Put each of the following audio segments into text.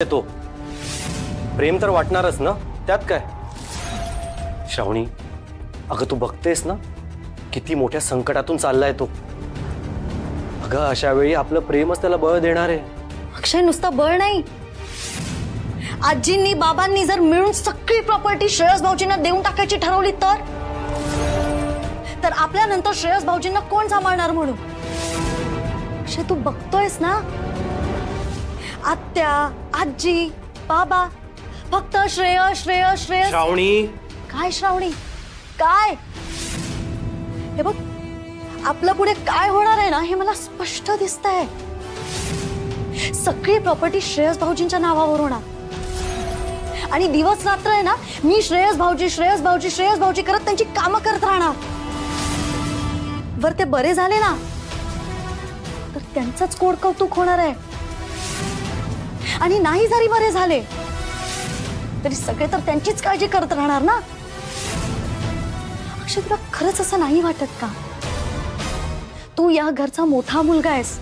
तो प्रेम तर वाटणारच ना, त्यात काय। श्रावणी, अगं तू बघतेस ना किती मोठ्या संकटातून चाललाय तो। अगं अशा वेळी आपलं प्रेमच त्याला बळ देणार आहे। अक्षय, नुसतं बळ नाही, आजींनी बाबांनी जर मिळून सगळी प्रॉपर्टी श्रेयस भाऊजींना देऊन टाकायची ठरवली तर आपल्यानंतर श्रेयस भाऊजींना कोण सांभाळणार म्हणून। अक्षय, तू बघतोयस ना, आत्या, आजी, बाबा, फक्त श्रेयस श्रेयस श्रेयस। श्रावणी, काय श्रावणी, काय? हे बघ, आपलं पुढे काय होणार आहे ना हे मला स्पष्ट दिसतंय। सगळी प्रॉपर्टी श्रेयस भाऊजींच्या नावावर होणार आणि दिवस रात्र आहे ना मी श्रेयस भाऊजी श्रेयस भाऊजी श्रेयस भाऊजी करत त्यांची कामं करत राहणार। वर ते बरे झाले ना तर त्यांचंच कोड कौतुक होणार आहे, आणि नाही जरी बरे झाले तरी सगळे तर त्यांचीच काळजी करत राहणार ना। अक्षय, तुला खरंच असं नाही वाटत का? तू या घरचा मोठा मुलगा आहेस,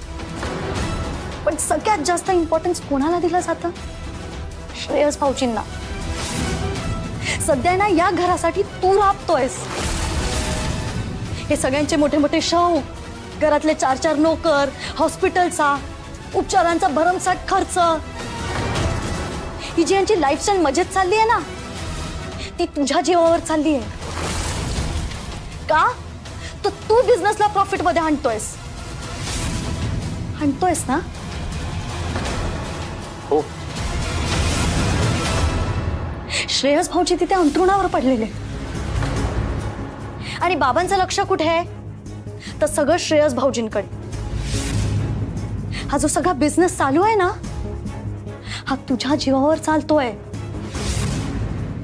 पण सगळ्यात जास्त इम्पॉर्टन्स कोणाला दिलं जातं? श्रेयस भाऊजींना। सध्या ना या घरासाठी तू राबतोयस। हे सगळ्यांचे मोठे मोठे शौक, घरातले 4-4 नोकर, हॉस्पिटलचा, उपचारांचा भरमसाठ खर्च, ही जी यांची लाईफस्टाईल मजेत चालली आहे ना ती तुझ्या जीवावर चालली आहे का? तर तू बिझनेसला प्रॉफिट मध्ये आणतोयस ना? हो। श्रेयस भाऊजी तिथे अंथरुणावर पडलेले आणि बाबांचं लक्ष कुठे आहे? तर सगळं श्रेयस भाऊजींकडे। हा जो सगळा बिझनेस चालू आहे ना हा तुझ्या जीवावर चालतोय,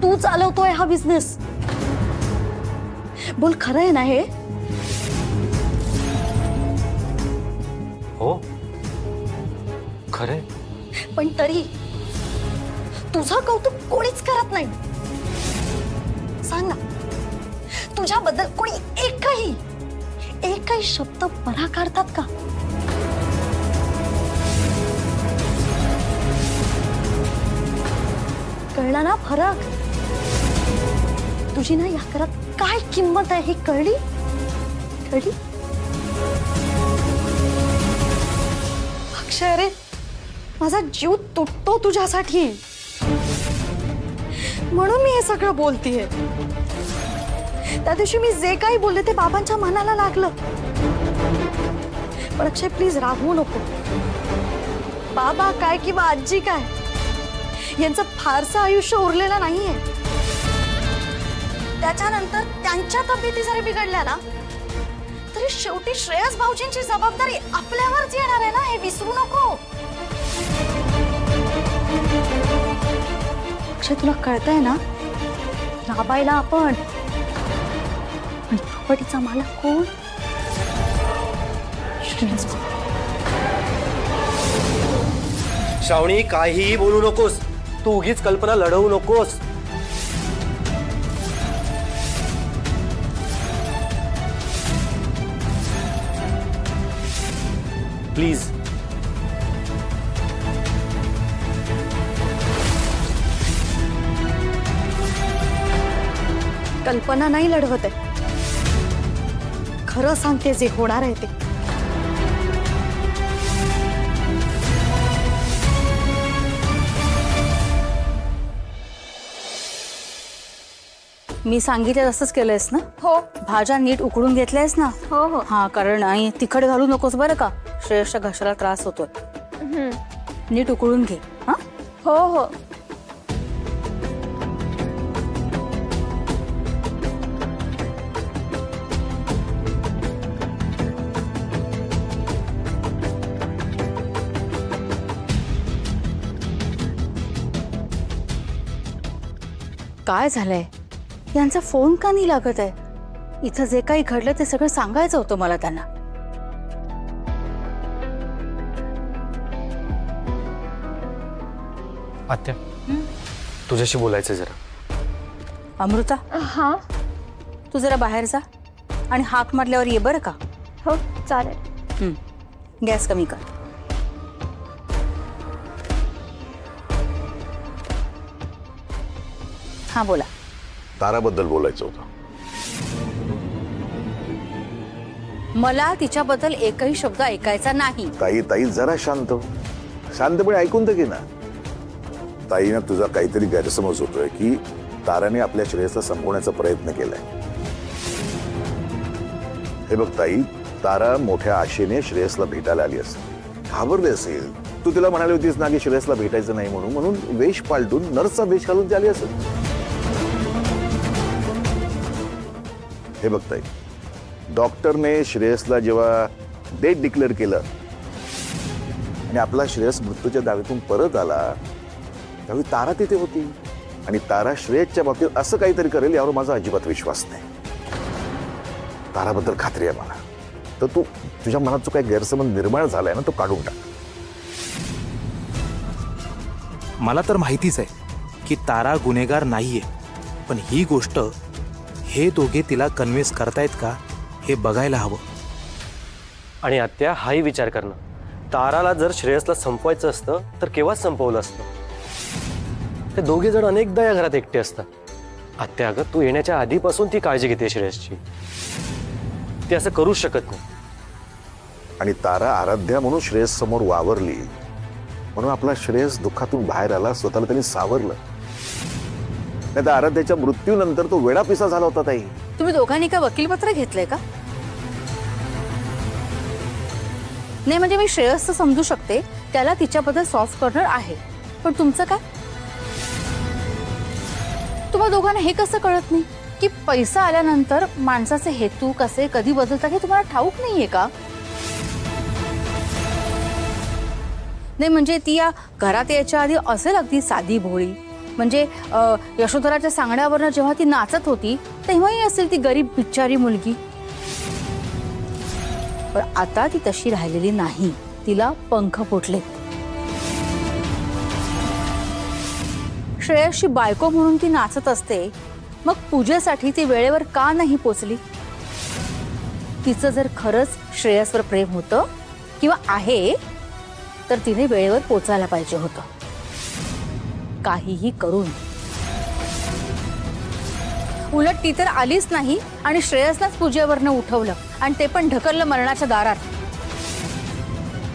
तू चालवतोय हा बिझनेस। बोल, खरं आहे ना हे? हो, खरंय। पण तरी तुझं कौतुक कोणीच करत नाही। सांग ना, तुझ्याबद्दल कोणी एकही शब्द बरा काढतात का? कळला ना फरक? तुझी ना या घरात काय किंमत आहे ही कळली? अक्षय रे, माझा जीव तुटतो तुझ्यासाठी, म्हणून मी हे सगळं बोलतीये। त्या दिवशी मी जे काही बोलले ते बाबांच्या मनाला लागलं, पण अक्षय प्लीज रागवू नको। बाबा काय किंवा आजी काय यांचं फारसं आयुष्य उरलेलं नाहीये। त्याच्यानंतर त्यांच्या तब्येती जरी बिघडल्या ना तरी शेवटी श्रेयस भाऊजींची जबाबदारी आपल्यावरच येणार आहे ना, हे विसरू नको। अक्षय, तुला कळतंय ना, राबायला आपण, पण प्रॉपर्टीचा मालक कोण? श्रेयस भाऊ। श्रावणी, काहीही बोलू नकोस, तू उगीच कल्पना लढवू नकोस। प्लीज। कल्पना नाही लढवत आहे, खरं सांगते जे होणार आहे ते। मी सांगितलं तसंच केलंयस ना? हो। भाज्या नीट उकडून घेतल्यास ना? हो हो। हा, कारण आणि तिखट घालू नकोस बरं का, श्रेयसच्या घशाला त्रास होतोय। नीट उकडून घे। हा, हो हो। काय झालंय? यांचा फोन का नाही लागत आहे? इथं जे काही घडलं ते सगळं सांगायचं होतं मला त्यांना। आत्या, तुझ्याशी बोलायचं जरा। अमृता, हा, तू जरा बाहेर जा आणि हाक मारल्यावर ये बरं का? हो चालेल। गॅस कमी कर। हा बोला. ताराबद्दल बोलायचं होतं. मला तिच्याबद्दल एकही शब्द ऐकायचा नाही. ताई ताई जरा शांत, शांतपणे ऐकून तर घे ना. ताईनं तुझा काहीतरी गैरसमज होतोय की ताराने आपल्या श्रेयसला संपवण्याचा प्रयत्न केलाय. हे बघ ताई, तारा मोठ्या आशेने श्रेयसला भेटायला आली असेल, घाबरले असेल. तू तिला म्हणाली होतीस ना की श्रेयसला भेटायचं नाही म्हणून, म्हणून वेश पालटून नर्सचा वेश घालून ती आली असेल. हे बघ ताई, डॉक्टरने श्रेयसला जेव्हा डेट डिक्लेअर केलं आणि आपला श्रेयस मृत्यूच्या दारीतून परत आला त्यावेळी तारा तिथे होती. आणि तारा श्रेयसच्या बाबतीत असं काहीतरी करेल यावर माझा अजिबात विश्वास नाही. ताराबद्दल खात्री आहे मला. तर तू तुझ्या मनात जो काही गैरसमज निर्माण झालाय ना तो काढून टाक. मला तर माहितीच आहे की तारा गुन्हेगार नाहीये, पण ही गोष्ट हे दोघे तिला कन्व्हिन्स करतायत का हे बघायला हवं. आणि आत्या हाही विचार करणं, ताराला जर श्रेयसला संपवायचं असतं तर केव्हाच संपवलं असतं. ते दोघे जण अनेकदा या घरात एकटे असतात. आत्या अगं, तू येण्याच्या आधीपासून ती काळजी घेते श्रेयसची. ती असं करूच शकत नाही. आणि तारा आराध्या म्हणून श्रेयस समोर वावरली म्हणून आपला श्रेयस दुःखातून बाहेर आला, स्वतःला त्यांनी सावरलं. नाही तर आराध्याच्या मृत्यूनंतर तो वेडापिसा झाला होता. ताई, तुम्ही दोघांनी का वकीलपत्र घेतलंय का? नाही म्हणजे मी श्रेयसचं समजू शकते, त्याला तिच्याबद्दल सॉफ्ट कॉर्नर आहे, पण तुमचं काय? तुम्हा दोघांना हे कसं कळत नाही की पैसा आल्यानंतर माणसाचे हेतू कसे कधी बदलतात हे तुम्हाला ठाऊक नाहीये का? नाही म्हणजे ती या घरात यायच्या आधी असेल अगदी साधी भोळी. म्हणजे यशोधराच्या सांगण्यावरनं जेव्हा ती नाचत होती तेव्हाही असेल ती गरीब बिचारी मुलगी. पण आता ती तशी राहिलेली नाही. तिला पंख फुटले. श्रेयसची बायको म्हणून ती नाचत असते, मग पूजेसाठी ती वेळेवर का नाही पोचली? तिचं जर खरंच श्रेयसवर प्रेम होतं किंवा आहे तर तिने वेळेवर पोचायला पाहिजे होतं, काहीही करून. उलट ती तर आलीच नाही आणि श्रेयसलाच पूजेवरनं उठवलं, आणि ते पण ढकललं मरणाच्या दारात.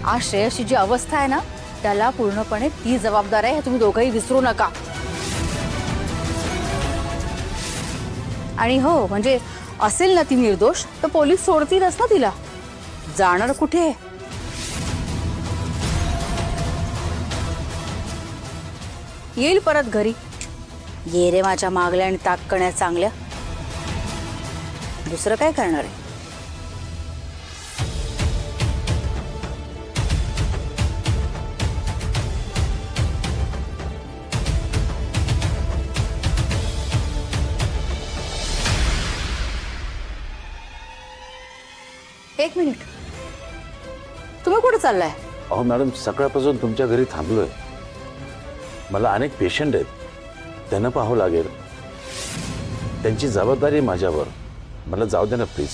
आज श्रेयसची जी अवस्था आहे ना त्याला पूर्णपणे ती जबाबदार आहे, हे तुम्ही दोघंही विसरू नका. आणि हो म्हणजे असेल ना ती निर्दोष तर पोलीस सोडतीलच ना तिला. जाणार कुठे? येईल परत घरी. ये रे माझ्या मागल्या आणि ताककण्या चांगल्या. दुसरं काय करणार आहे? एक मिनिट, तुम्ही कुठे चाललाय? अहो मॅडम, सकाळपासून तुमच्या घरी थांबलोय. मला अनेक पेशंट आहेत, त्यांना पाहावं लागेल. त्यांची जबाबदारी माझ्यावर. मला जाऊ दे ना प्लीज.